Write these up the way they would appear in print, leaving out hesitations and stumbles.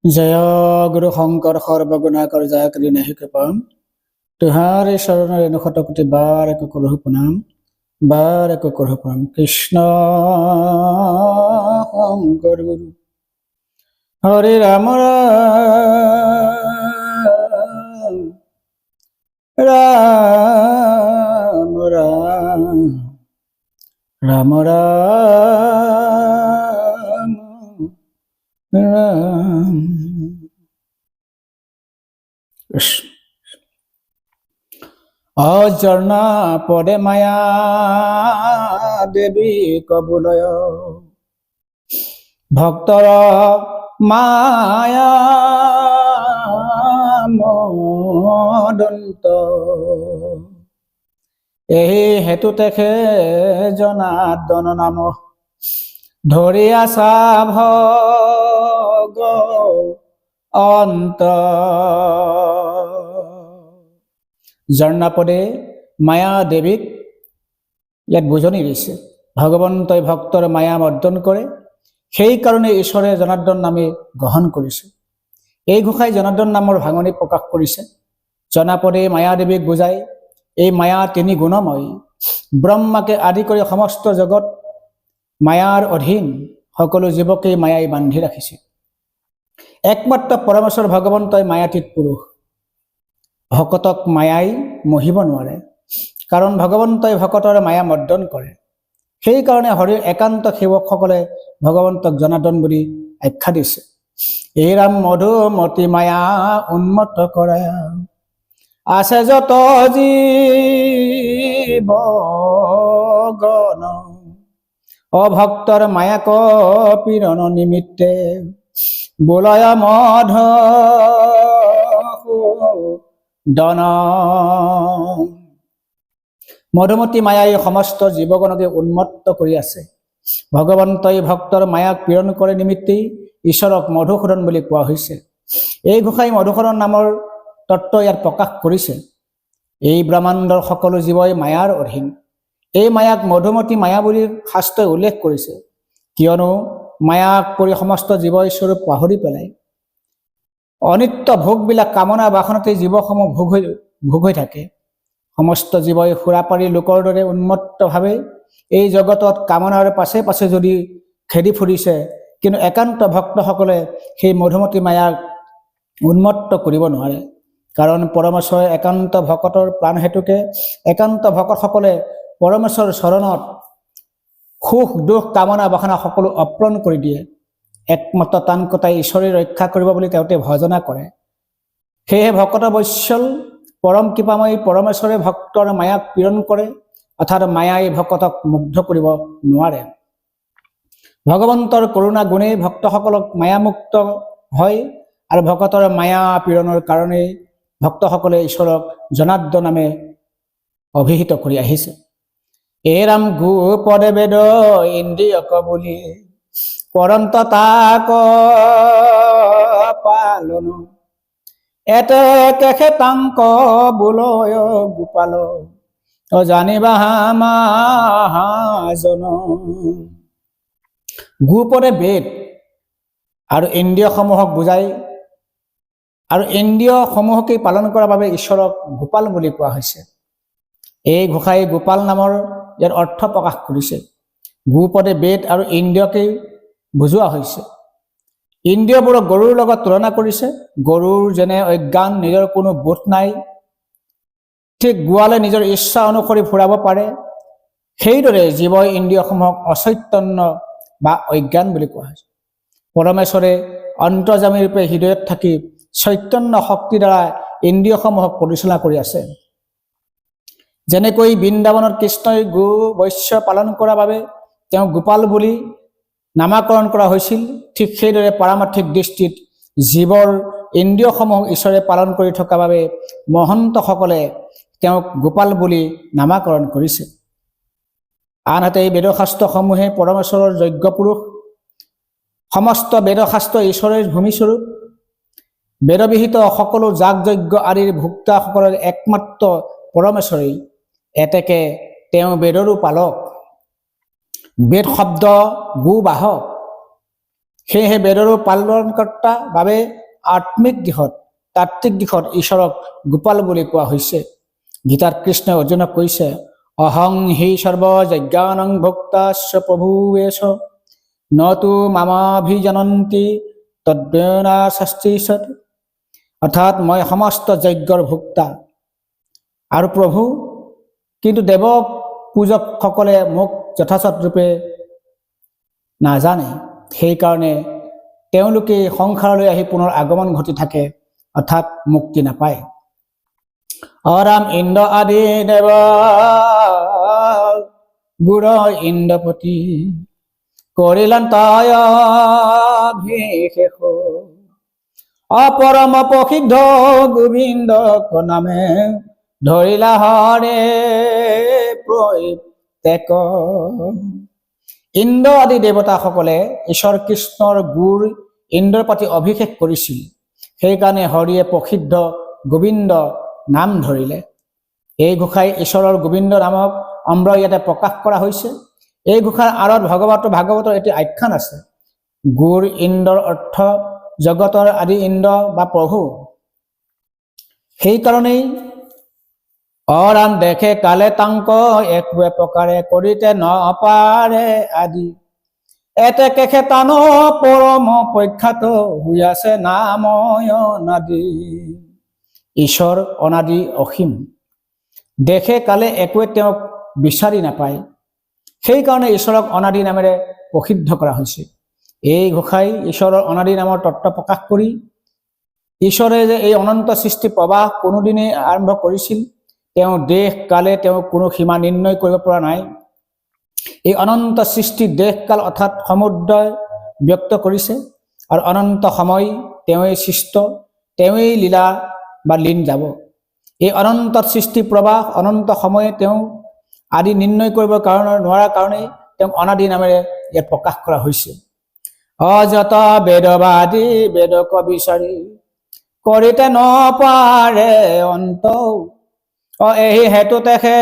जय गुरु शंकर सर्वगुणाकर जय करी नहीं कृपाम तुहारे शरण रेणु शतकोटि बार एक करो प्रणाम बार एक करो प्रणाम कृष्ण शंकर गुरु हरे राम राम राम राम राम राम कृष्ण अजर्णा पदे माया देवी कबुलय भक्तर माया मदন্ত এই হেতু তেখে জনাৰ্দন নাম ধৰি আছা ভগ অন্ত জৰ্ণাপদে মায়া দেৱীক ইয়াত বুজনি দিছে ভগৱন্তই ভক্তৰ মায়া মৰ্দন কৰে সেইকাৰণে ঈশ্বৰে জনাৰ্দন নামে গ্ৰহণ কৰিছে এই ঘোষাই জনাৰ্দন নামৰ ভাঙনি প্ৰকাশ কৰিছে জনাপদে মায়া দেৱীক বুজাই এই মায়া তিনি গুণময় ব্ৰহ্মাকে আদি কৰি সমস্ত জগত মায়াৰ অধীন সকলো জীৱকে মায়াই বান্ধি ৰাখিছে একমাত্ৰ পৰমেশ্বৰ ভগৱন্তই মায়াতীত পুৰুষ ভকতক মায়াই মহিব নোৱাৰে কাৰণ ভগৱন্তই ভকতৰ মায়া মৰ্দন কৰে সেইকাৰণে হৰিৰ একান্ত সেৱকসকলে ভগৱন্তক জনাৰ্দন বুলি আখ্যা দিছে এই ৰাম মধুমতী মায়া উন্মত কৰা আছে যত জীৱগণ অভক্তৰ মায়াক পীড়ন নিমিত্তে বোলয় মধ দন মধুমতী মায়াই সমস্ত জীৱগণকে উন্মত্ত কৰি আছে ভগৱন্তই ভক্তৰ মায়াক পীড়ন কৰে নিমিত্তেই ঈশ্বৰক মধুসূদন বুলি কোৱা হৈছে এই ঘোষাই মধুসূদন নামৰ তত্ত্ব ইয়াত প্ৰকাশ কৰিছে এই ব্ৰহ্মাণ্ডৰ সকলো জীৱই মায়াৰ অধীন এই মায়াক মধুমতী মায়া বুলি শাস্ত্ৰই উল্লেখ কৰিছে কিয়নো মায়াক পৰি সমস্ত জীৱই স্বৰূপ পাহৰি পেলাই অনিত্য ভোগবিলাক কামনা বাসনাতে জীৱসমূহ ভোগ হৈ থাকে সমস্ত জীৱই সুৰাপাৰী লোকৰ দৰে উন্মত্তভাৱে এই জগতত কামনাৰ পাছে পাছে যদি খেদি ফুৰিছে কিন্তু একান্ত ভক্তসকলে সেই মধুমতী মায়াক উন্মত্ত কৰিব নোৱাৰে কাৰণ পৰমেশ্বৰে একান্ত ভকতৰ প্ৰাণ হেতুকে একান্ত ভকতসকলে পৰমেশ্বৰৰ চৰণত সুখ দুখ কামনা বাসনা সকলো অৰ্পণ কৰি দিয়ে একমাত্ৰ টান কটাই ঈশ্বৰে ৰক্ষা কৰিব বুলি তেওঁতে ভজনা কৰে সেয়েহে ভকত বৈশ্যল পৰম কৃপাময়ী পৰমেশ্বৰে ভক্তৰ মায়াক পীড়ন কৰে অৰ্থাৎ মায়াই ভকতক মুগ্ধ কৰিব নোৱাৰে ভগৱন্তৰ কৰোণা গুণে ভক্তসকলক মায়ামুক্ত হয় আৰু ভকতৰ মায়া পীড়নৰ কাৰণে ভক্তসকলে ঈশ্বৰক জনাৰ্দন নামে অভিহিত কৰি আহিছে এই ৰাম গো পদে বেদ ইন্দ্ৰিয়ক বুলি পৰন্ত তাক পালন এতে কেখে তাংক বোলয় গোপাল জানিবা মাহাজন গোপদে বেদ আৰু ইন্দ্ৰিয়সমূহক বুজাই আৰু ইন্দ্ৰিয়সমূহকে পালন কৰাৰ বাবে ঈশ্বৰক গোপাল বুলি কোৱা হৈছে এই ঘোষাই গোপাল নামৰ ইয়াৰ অৰ্থ প্ৰকাশ কৰিছে গোপদে বেদ আৰু ইন্দ্ৰিয়কে বুজোৱা হৈছে ইন্দ্ৰিয়বোৰক গৰুৰ লগত তুলনা কৰিছে গৰুৰ যেনে অজ্ঞান নিজৰ কোনো বোধ নাই ঠিক গোৱালে নিজৰ ইচ্ছা অনুসৰি ফুৰাব পাৰে সেইদৰে জীৱ ইন্দ্ৰিয়সমূহক অচৈতন্য বা অজ্ঞান বুলি কোৱা হৈছে পৰমেশ্বৰে অন্তৰ্যামী ৰূপে হৃদয়ত থাকি চৈতন্য শক্তিৰ দ্বাৰা ইন্দ্ৰিয়সমূহক পৰিচালনা কৰি আছে যেনেকৈ বৃন্দাবনত কৃষ্ণই গো বৈশ্য পালন কৰাৰ বাবে তেওঁ গোপাল বুলি নামাকৰণ কৰা হৈছিল ঠিক সেইদৰে পাৰমাৰ্থিক দৃষ্টিত জীৱৰ ইন্দ্ৰিয়সমূহক ঈশ্বৰে পালন কৰি থকা বাবে মহন্তসকলে তেওঁক গোপাল বুলি নামাকৰণ কৰিছে আনহাতে এই বেদশাস্ত্ৰসমূহে পৰমেশ্বৰৰ যজ্ঞ পুৰুষ সমস্ত বেদশাস্ত্ৰ ঈশ্বৰৰ ভূমিস্বৰূপ বেদবিহিত সকলো যাগ যজ্ঞ আদিৰ ভোক্তাসকলৰ একমাত্ৰ পৰমেশ্বৰেই এতেকে তেওঁ বেদৰো পালক বেদ শব্দ গো বাহক সেয়েহে বেদৰো পালনকৰ্তা বাবে আত্মিক দিশত তাত্ত্বিক দিশত ঈশ্বৰক গোপাল বুলি কোৱা হৈছে। গীতাত কৃষ্ণই অৰ্জুনক কৈছে, অহং হি সৰ্বযজ্ঞানং ভোক্তাস্য প্ৰভুৱেশ নতু মামাভিজনন্তি তদ্বেনা শাস্তিছত। অৰ্থাৎ মই সমস্ত যজ্ঞৰ ভোক্তা আৰু প্ৰভু, কিন্তু দেৱ পূজকসকলে মোক যথাযথ ৰূপে নাজানে, সেইকাৰণে তেওঁলোকে সংসাৰলৈ আহি পুনৰ আগমন ঘটি থাকে, অৰ্থাৎ মুক্তি নাপায়। অৰাম ইন্দ্ৰ আদি দেৱ গুৰ ইন্দ্ৰপতি কৰিলান তয়াভিষেক অপৰম প্ৰসিদ্ধ গোবিন্দ নামে ধৰিলা হৰে প্ৰত্যেক। ইন্দ্ৰ আদি দেৱতাসকলে ঈশ্বৰ কৃষ্ণৰ গুৰ ইন্দ্ৰৰ প্ৰতি অভিষেক কৰিছিল, সেইকাৰণে হৰিয়ে প্ৰসিদ্ধ গোবিন্দ নাম ধৰিলে। এই ঘোষাই ঈশ্বৰৰ গোবিন্দ নামক অম্ৰ ইয়াতে প্ৰকাশ কৰা হৈছে। এই ঘোষাৰ আঁৰত ভাগৱতৰ এটি আখ্যান আছে। গুৰ ইন্দ্ৰৰ অৰ্থ জগতৰ আদি ইন্দ্ৰ বা প্ৰভু। সেইকাৰণেই অৰাম দেখে কালে তাংক একোৱে প্ৰকাৰে কৰিতে নপাৰে আদি এতে কেখে তান পৰম প্ৰখ্যাত হৈ আছে নাময় অনাদি। ঈশ্বৰ অনাদি অসীম, দেখে কালে একোৱে তেওঁক বিচাৰি নাপায়, সেইকাৰণে ঈশ্বৰক অনাদি নামেৰে প্ৰসিদ্ধ কৰা হৈছে। এই ঘোষাই ঈশ্বৰৰ অনাদি নামৰ তত্ত্ব প্ৰকাশ কৰি ঈশ্বৰে যে এই অনন্ত সৃষ্টি প্ৰবাহ কোনোদিনেই আৰম্ভ কৰিছিল, তেওঁ দেশ কালে তেওঁ কোনো সীমা নিৰ্ণয় কৰিব পৰা নাই। এই অনন্ত সৃষ্টি দেশ কাল অৰ্থাৎ সমুদ্ৰই ব্যক্ত কৰিছে, আৰু অনন্ত সময় তেওঁৱেই সৃষ্ট, তেওঁৱেই লীলা বা লীন যাব। এই অনন্ত সৃষ্টি প্ৰবাহ অনন্ত সময়ে তেওঁ আদি নিৰ্ণয় কৰিব নোৱাৰাৰ কাৰণেই তেওঁক অনাদি নামেৰে ইয়াত প্ৰকাশ কৰা হৈছে। অযত বেদবাদী বেদক বিচাৰি কৰিতে নপাৰে অন্ত এই হেতু তেখে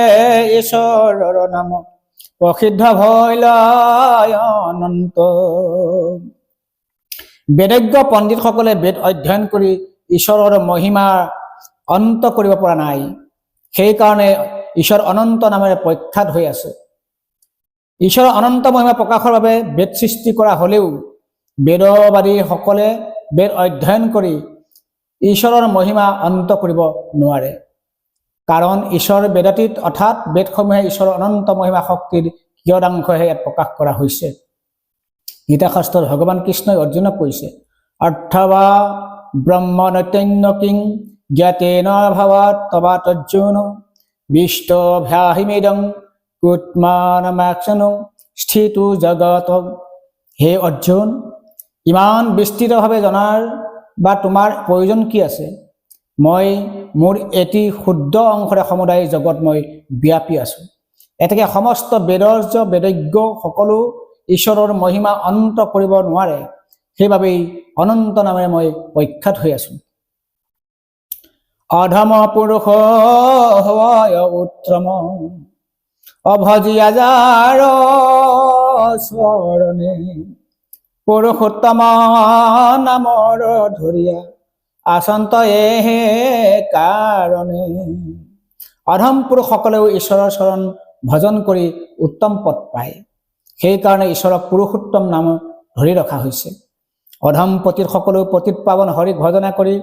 ঈশ্বৰৰ নাম প্ৰসিদ্ধ ভৈল অনন্ত। বেদজ্ঞ পণ্ডিতসকলে বেদ অধ্যয়ন কৰি ঈশ্বৰৰ মহিমা অন্ত কৰিব পৰা নাই, সেইকাৰণে ঈশ্বৰ অনন্ত নামেৰে প্ৰখ্যাত হৈ আছে। ঈশ্বৰৰ অনন্ত মহিমা প্ৰকাশৰ বাবে বেদ সৃষ্টি কৰা হ'লেও বেদবাদীসকলে বেদ অধ্যয়ন কৰি ঈশ্বৰৰ মহিমা অন্ত কৰিব নোৱাৰে, কাৰণ ঈশ্বৰ বেদাতীত, অৰ্থাৎ বেদসমূহে ঈশ্বৰৰ অনন্ত মহিমা শক্তিৰ কিয়দাংশহে ইয়াত প্ৰকাশ কৰা হৈছে। গীতা শাস্ত্ৰত ভগৱান কৃষ্ণই অৰ্জুনক কৈছে, অৰ্থবা ব্ৰহ্ম নৈতন্য কিং জ্ঞাতেন ভাৱাত তবা তৰ্জুন বিষ্টভ্যাহিমিদং কুৎমানমাক্ষণ স্থিতু জগত। হে অৰ্জুন, ইমান বিস্তৃতভাৱে জনাৰ বা তোমাৰ প্ৰয়োজন কি আছে? মই মোৰ এটি ক্ষুদ্ৰ অংশৰে সমুদায় জগত মই ব্যাপী আছোঁ। এতেকে সমস্ত বেদৰ্য বেদজ্ঞ সকলো ঈশ্বৰৰ মহিমা অন্ত কৰিব নোৱাৰে, সেইবাবেই অনন্ত নামেৰে মই প্ৰখ্যাত হৈ আছোঁ। অধম পুৰুষ উত্তম অভজিয়া যাৰ চৰণে পুৰুষোত্তম নামৰ ধৰিয়া আচন্ত এহে কাৰণে। অধম পুৰুষসকলেও ঈশ্বৰৰ চৰণ ভজন কৰি উত্তম পদ পায়, সেইকাৰণে ঈশ্বৰক পুৰুষোত্তম নাম ধৰি ৰখা হৈছে। অধম পতিত সকলেও পতিত পাৱন হৰিক ভজনা কৰি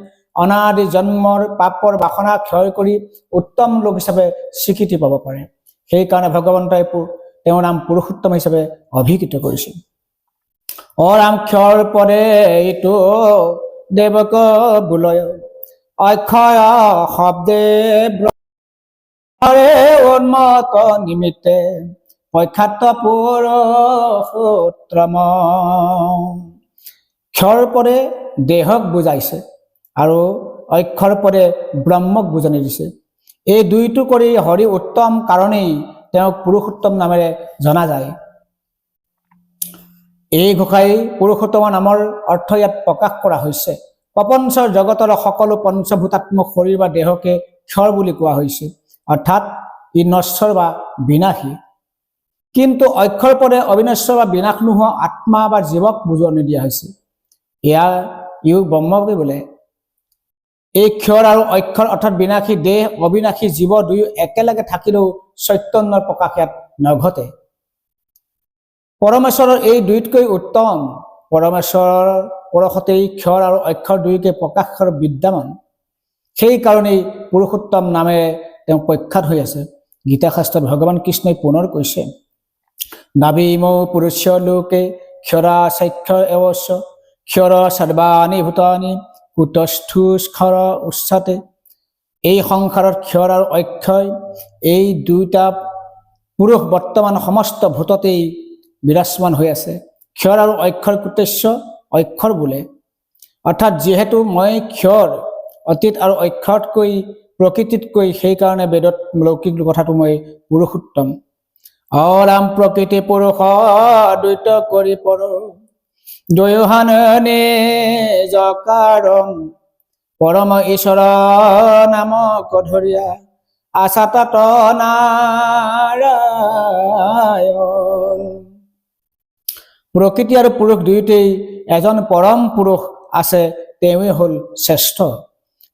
অনাদি জন্মৰ পাপৰ বাসনা ক্ষয় কৰি উত্তম লোক হিচাপে স্বীকৃতি পাব পাৰে, সেইকাৰণে ভগৱন্তই তেওঁৰ নাম পুৰুষোত্তম হিচাপে অভিহিত কৰিছিল। অৰাম ক্ষৰ পদে ইটো দেৱক বোলয় অক্ষয় শব্দে উন্মত নিমিত্তে প্ৰখ্যাত পুৰুষোত্তম। ক্ষৰ পদে দেহক বুজাইছে আৰু অক্ষৰ পদে ব্ৰহ্মক বুজনি দিছে। এই দুইটো কৰি হৰি উত্তম কাৰণেই তেওঁক পুৰুষোত্তম নামেৰে জনা যায়। এই ঘোষাই পুৰুষোত্তম নামৰ অৰ্থ ইয়াত প্ৰকাশ কৰা হৈছে। প্ৰপঞ্চৰ জগতৰ সকলো পঞ্চভূতাত্মক শৰীৰ বা দেহকে ক্ষৰ বুলি কোৱা হৈছে, অৰ্থাৎ ই নশ্বৰ বা বিনাশী। কিন্তু অক্ষৰ পদে অবিনশ্বৰ বা বিনাশ নোহোৱা আত্মা বা জীৱক বুজনি দিয়া হৈছে। ইও ব্ৰহ্মকে বোলে। এই ক্ষৰ আৰু অক্ষৰ অৰ্থাৎ বিনাশী দেহ অবিনাশী জীৱ দুয়ো একেলগে থাকিলেও চৈতন্যৰ প্ৰকাশ ইয়াত নঘটে। পৰমেশ্বৰৰ এই দুইতকৈ উত্তম। পৰমেশ্বৰৰ পৰশতেই ক্ষৰ আৰু অক্ষৰ দুয়োকে প্ৰকাশৰ বিদ্যমান। সেইকাৰণেই পুৰুষোত্তম নামেৰে তেওঁ প্ৰখ্যাত হৈ আছে। গীতা শাস্ত্ৰত ভগৱান কৃষ্ণই পুনৰ কৈছে, নাবিমৌ পুৰুষ লোকে ক্ষৰা স্বাক্ষৰ এৱশ্য ক্ষৰ সৰ্বাণি ভূতানি কুটস্থুস্খৰ উচ্চতে। এই সংসাৰত ক্ষৰ আৰু অক্ষয় এই দুইটা পুৰুষ বৰ্তমান সমস্ত ভূততেই বিৰাজমান হৈ আছে। ক্ষৰ আৰু অক্ষৰ কুটেশ্য অক্ষৰ বোলে। অৰ্থাৎ যিহেতু মই ক্ষৰ অতীত আৰু অক্ষৰতকৈ প্ৰকৃতিতকৈ সেইকাৰণে বেদত লৌকিক কথাটো মই পুৰুষোত্তম। অৰাম প্ৰকৃতি পুৰুষ দ্বৈত কৰি পৰ দ্বয়োহান নিজকাৰণ পৰম ঈশ্বৰ নামক ধৰিয়া আচাতত নাৰায়ণ। প্ৰকৃতি আৰু পুৰুষ দুয়োতেই এজন পৰম পুৰুষ আছে, তেওঁৱেই হ'ল শ্ৰেষ্ঠ।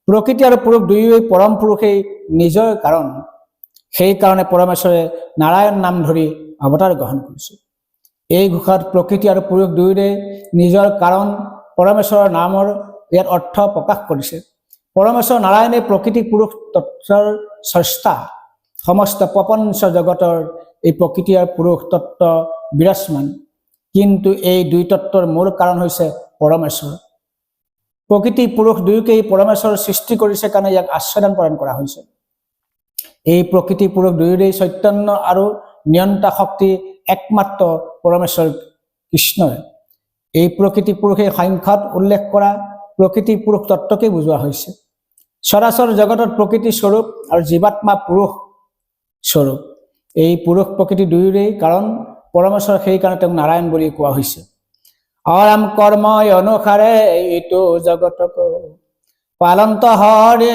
প্ৰকৃতি আৰু পুৰুষ দুয়োৱেই পৰম পুৰুষেই নিজৰ কাৰণ। সেইকাৰণে পৰমেশ্বৰে নাৰায়ণ নাম ধৰি অৱতাৰ গ্ৰহণ কৰিছে। এই ঘোষাত প্ৰকৃতি আৰু পুৰুষ দুয়োৰে নিজৰ কাৰণ পৰমেশ্বৰৰ নামৰ ইয়াত অৰ্থ প্ৰকাশ কৰিছে। পৰমেশ্বৰ নাৰায়ণে প্ৰকৃতি পুৰুষ তত্ত্বৰ স্ৰষ্টা। সমস্ত প্ৰপঞ্চ জগতৰ এই প্ৰকৃতি আৰু পুৰুষ তত্ত্ব বিৰাজমান। কিন্তু এই দুই তত্ত্বৰ মূল কাৰণ হৈছে পৰমেশ্বৰ। প্ৰকৃতি পুৰুষ দুয়োকেই পৰমেশ্বৰৰ সৃষ্টি কৰিছে কাৰণে ইয়াক আশ্ৰয়দান প্ৰদান কৰা হৈছে। এই প্ৰকৃতি পুৰুষ দুয়োৰেই চৈতন্য আৰু নিয়ন্তা শক্তি একমাত্ৰ পৰমেশ্বৰ কৃষ্ণই। এই প্ৰকৃতি পুৰুষে সংখ্যাত উল্লেখ কৰা প্ৰকৃতি পুৰুষ তত্ত্বকে বুজোৱা হৈছে। চৰাচৰ জগতত প্ৰকৃতি স্বৰূপ আৰু জীৱাত্মা পুৰুষ স্বৰূপ। এই পুৰুষ প্ৰকৃতি দুয়োৰেই কাৰণ পৰমেশ্বৰ, সেইকাৰণে তেওঁক নাৰায়ণ বুলি কোৱা হৈছে। অৰাম কৰ্ম অনুসাৰে এইটো জগতক পালন্ত হৰে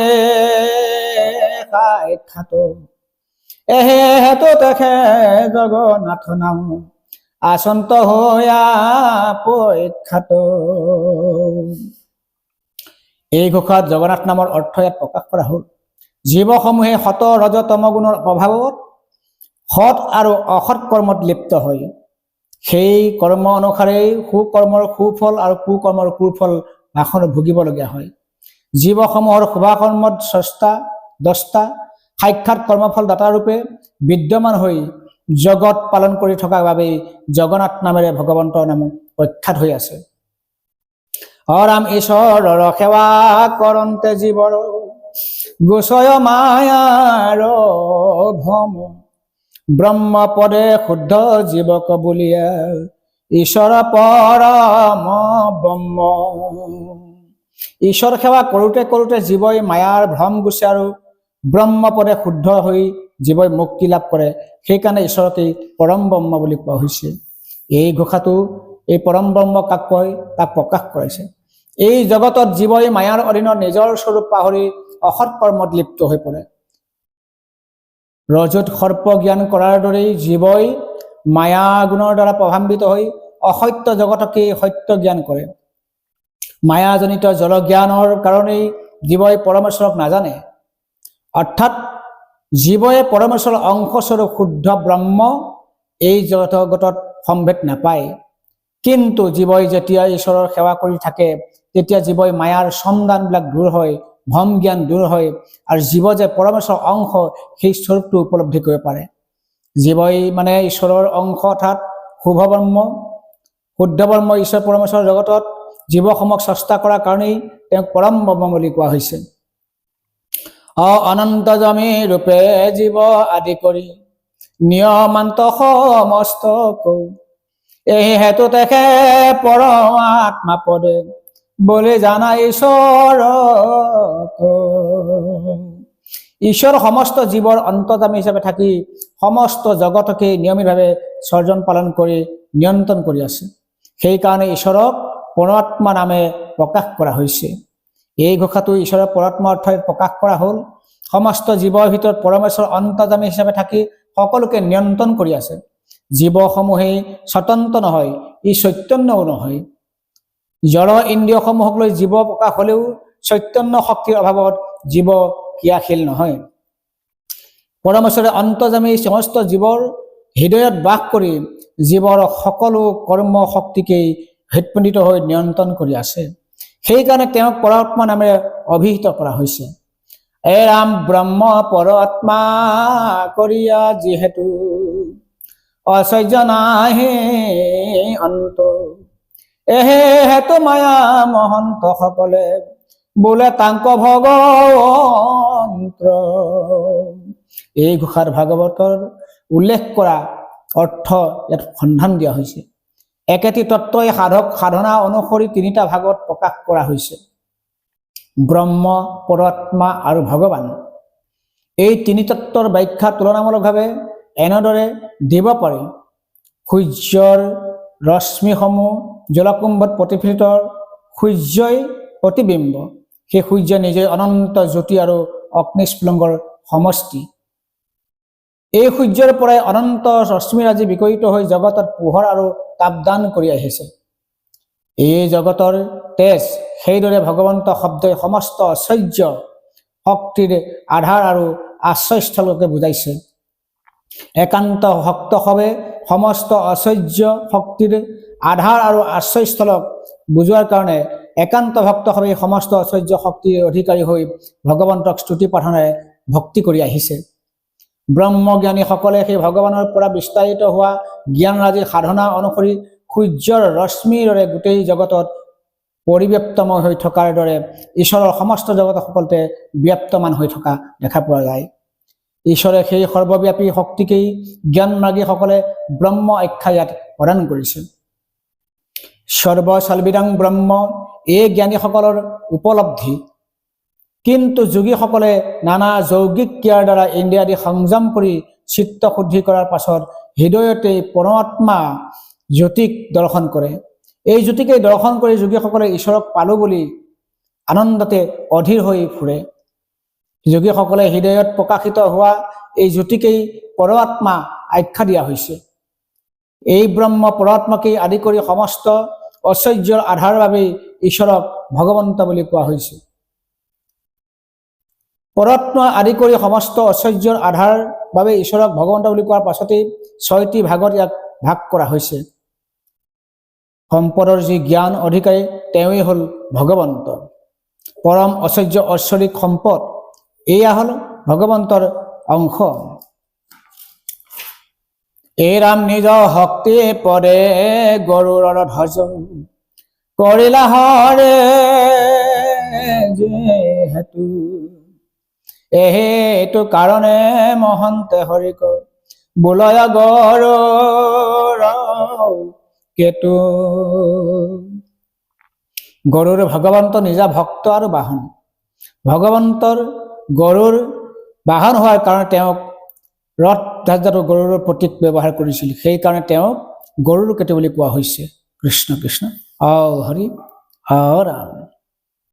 সাক্ষাৎ এহে হেতু তেখে জগন্নাথ নাম আচন্ত হৈয়া পৰীক্ষাত। এই ঘোষাত জগন্নাথ নামৰ অৰ্থ ইয়াত প্ৰকাশ কৰা হ'ল। জীৱসমূহে সত ৰজ তম গুণৰ প্ৰভাৱত সৎ আৰু অসৎ কৰ্মত লিপ্ত হয়। সেই কৰ্ম অনুসাৰেই সুকৰ্মৰ সুফল আৰু কুকৰ্মৰ কুফল ভাষণ ভুগিবলগীয়া হয়। জীৱসমূহৰ শুভাকৰ্মত স্ৰষ্টা দ্ৰষ্টা সাক্ষাৎ কৰ্মফল দাতাৰূপে বিদ্যমান হৈ জগত পালন কৰি থকাৰ বাবেই জগন্নাথ নামেৰে ভগৱন্তৰ নাম প্ৰখ্যাত হৈ আছে। অৰাম ঈশ্বৰৰ সেৱা কৰন্তে জীৱৰ গোচয় মায়াৰ ভ্ৰম ব্ৰহ্ম পদে শুদ্ধ জীৱক বুলিয়া ঈশ্বৰ পৰম ব্ৰহ্ম। ঈশ্বৰ সেৱা কৰোঁতে কৰোঁতে জীৱই মায়াৰ ভ্ৰম গুচে আৰু ব্ৰহ্মপদে শুদ্ধ হৈ জীৱই মুক্তি লাভ কৰে। সেইকাৰণে ঈশ্বৰকেই পৰম ব্ৰহ্ম বুলি কোৱা হৈছে। এই ঘোষাটো এই পৰম ব্ৰহ্ম কাক কয় তাক প্ৰকাশ কৰাইছে। এই জগতত জীৱই মায়াৰ অধীনত নিজৰ স্বৰূপ পাহৰি অসৎ কৰ্মত লিপ্ত হৈ পৰে। ৰজত সৰ্প জ্ঞান কৰাৰ দৰেই জীৱই মায়া গুণৰ দ্বাৰা প্ৰভাৱান্বিত হৈ অসত্য জগতকেই সত্য জ্ঞান কৰে। মায়াজনিত জলজ্ঞানৰ কাৰণেই জীৱই পৰমেশ্বৰক নাজানে। অৰ্থাৎ জীৱই পৰমেশ্বৰৰ অংশস্বৰূপ শুদ্ধ ব্ৰহ্ম এই জগতত সম্ভেদ নাপায়। কিন্তু জীৱই যেতিয়া ঈশ্বৰৰ সেৱা কৰি থাকে তেতিয়া জীৱই মায়াৰ চমদানবিলাক দূৰ হয়, ভ্ৰম জ্ঞান দূৰ হয় আৰু জীৱ যে পৰমেশ্বৰৰ অংশ সেই স্বৰূপটো উপলব্ধি কৰিব পাৰে। জীৱই মানে ঈশ্বৰৰ অংশ অৰ্থাৎ শুভ ব্ৰহ্ম শুদ্ধ ব্ৰহ্ম ঈশ্বৰ পৰমেশ্বৰৰ জগতত জীৱসমূহক স্ৰষ্টা কৰাৰ কাৰণেই তেওঁক পৰম ব্ৰহ্ম বুলি কোৱা হৈছে। অনন্ত জমী ৰূপে জীৱ আদি কৰি নিয়মান্ত সমস্ত কৌ এই হেতু তেখে পৰমাত্মা পদে বুলি জানা ঈশ্বৰ। ঈশ্বৰ সমস্ত জীৱৰ অন্তৰ্যামী হিচাপে থাকি সমস্ত জগতকে নিয়মিতভাৱে সৰ্জন পালন কৰি নিয়ন্ত্ৰণ কৰি আছে। সেইকাৰণে ঈশ্বৰক পৰমাত্মা নামে প্ৰকাশ কৰা হৈছে। এই ঘোষাটো ঈশ্বৰৰ পৰমাত্মা অৰ্থই প্ৰকাশ কৰা হ'ল। সমস্ত জীৱৰ ভিতৰত পৰমেশ্বৰ অন্তৰ্যামী হিচাপে থাকি সকলোকে নিয়ন্ত্ৰণ কৰি আছে। জীৱসমূহেই স্বতন্ত্ৰ নহয়, ই চৈতন্যও নহয়। জড় ইন্দ্ৰিয়সমূহক লৈ জীৱ প্ৰকাশ হলেও চৈতন্য শক্তিৰ অভাৱত জীৱ ক্ৰিয়াশীল নহয়। পৰমেশ্বৰে অন্তৰ্যামী সমস্ত জীৱৰ হৃদয়ত বাস কৰি জীৱৰ সকলো কৰ্ম শক্তিকেই হৃৎপণ্ডিত হৈ নিয়ন্ত্ৰণ কৰি আছে। সেইকাৰণে তেওঁক পৰমাত্মা নামেৰে অভিহিত কৰা হৈছে। এ ৰাম ব্ৰহ্ম পৰমাত্মা কৰিয়া যিহেতু ঐশ্বৰ্য নাহি অন্ত, এহে হেতু মায়া মহন্ত সকলে বোলে তাংক ভগৱন্ত। এই ঘোষাত ভাগৱতৰ উল্লেখ কৰা অৰ্থ ইয়াত সন্ধান দিয়া হৈছে। একেটি তত্ত্বই সাধনা অনুসৰি তিনিটা ভাগত প্ৰকাশ কৰা হৈছে: ব্ৰহ্ম, পৰমাত্মা আৰু ভগৱান। এই তিনি তত্ত্বৰ ব্যাখ্যা তুলনামূলকভাৱে এনেদৰে দিব পাৰি: সূৰ্যৰ ৰশ্মিসমূহ জলকুম্ভত প্ৰতিফলিত, সূৰ্যই প্ৰতিবিম্ব, সেই সূৰ্য নিজেই অনন্ত জ্যোতি আৰু অগ্নিস্ফুলিংগৰ সমষ্টি। এই সূৰ্যৰ পৰাই অনন্ত ৰশ্মিৰাজি বিকশিত হৈ জগতত পোহৰ আৰু তাপদান কৰি আহিছে। এই জগতৰ তেজ, সেইদৰে ভগৱন্ত শব্দই সমস্ত ঐশ্বৰ্য শক্তিৰ আধাৰ আৰু আশ্ৰয়স্থলকে বুজাইছে। একান্ত ভক্তসৱে সমস্ত ঐশ্বৰ্য শক্তিৰ আধাৰ আৰু আশ্ৰয়স্থলক বুজোৱাৰ কাৰণে একান্ত ভক্তসৱে সমস্ত ঐশ্বৰ্য শক্তিৰ অধিকাৰী হৈ ভগৱন্তক স্তুতি প্ৰাৰ্থনাৰে ভক্তি কৰি আহিছে। ব্ৰহ্মজ্ঞানীসকলে সেই ভগৱানৰ পৰা বিস্তাৰিত হোৱা জ্ঞানৰাজিৰ সাধনা অনুসৰি সূৰ্যৰ ৰশ্মিৰ দৰে গোটেই জগতত পৰিব্যাপ্তময় হৈ থকাৰ দৰে ঈশ্বৰৰ সমস্ত জগত সকলোতে ব্যাপ্তমান হৈ থকা দেখা পোৱা যায়। ঈশ্বৰে সেই সৰ্বব্যাপী শক্তিকেই জ্ঞানমাৰ্গীসকলে ব্ৰহ্ম আখ্যা ইয়াত প্ৰদান কৰিছে। সৰ্বচলবিদাং ব্ৰহ্ম, এই জ্ঞানীসকলৰ উপলব্ধি। কিন্তু যোগীসকলে নানা যৌগিক ক্ৰিয়াৰ দ্বাৰা ইন্দ্ৰিয়াদি সংযম কৰি চিত্ত শুদ্ধি কৰাৰ পাছত হৃদয়তে পৰমাত্মা জ্যোতিক দৰ্শন কৰে। এই জ্যোতিকে দৰ্শন কৰি যোগীসকলে ঈশ্বৰক পালো বুলি আনন্দতে অধীৰ হৈ ফুৰে। যোগীসকলে হৃদয়ত প্ৰকাশিত হোৱা এই জ্যোতিকেই পৰমাত্মা আখ্যা দিয়া হৈছে। এই ব্ৰহ্ম পৰমাত্মাকেই আদি কৰি সমস্ত ঐশ্বৰ্যৰ আধাৰৰ বাবেই ঈশ্বৰক ভগৱন্ত বুলি কোৱা হৈছে। পৰমাত্মা আদি কৰি সমস্ত ঐশ্বৰ্যৰ আধাৰ বাবে ঈশ্বৰক ভগৱন্ত বুলি কোৱাৰ পাছতেই 6টি ভাগত ইয়াক ভাগ কৰা হৈছে। সম্পদৰ যি জ্ঞান অধিকাৰী তেওঁৱেই হ'ল ভগৱন্ত। পৰম ঐশ্বৰ্য ঐশ্বৰিক সম্পদ, এয়া হ'ল ভগৱন্তৰ অংশ। এই ৰাম নিজ শক্তি পদে গৰুৰৰ ধ্বজ কৰিলা হৰে যিহেতু, এইটো কাৰণে মহন্তে হৰিক বোলয় গৰুৰ কেতু। গৰুৰ ভগৱন্ত নিজা ভক্ত আৰু বাহন। ভগৱন্তৰ গৰুৰ বাহন হোৱাৰ কাৰণে তেওঁক ৰথ ধাৰ্যাটো গৰুৰ প্ৰতীক ব্যৱহাৰ কৰিছিল। সেইকাৰণে তেওঁক গৰুৰ কেতু বুলি কোৱা হৈছে। কৃষ্ণ কৃষ্ণ। হৰি হৰ ৰাম।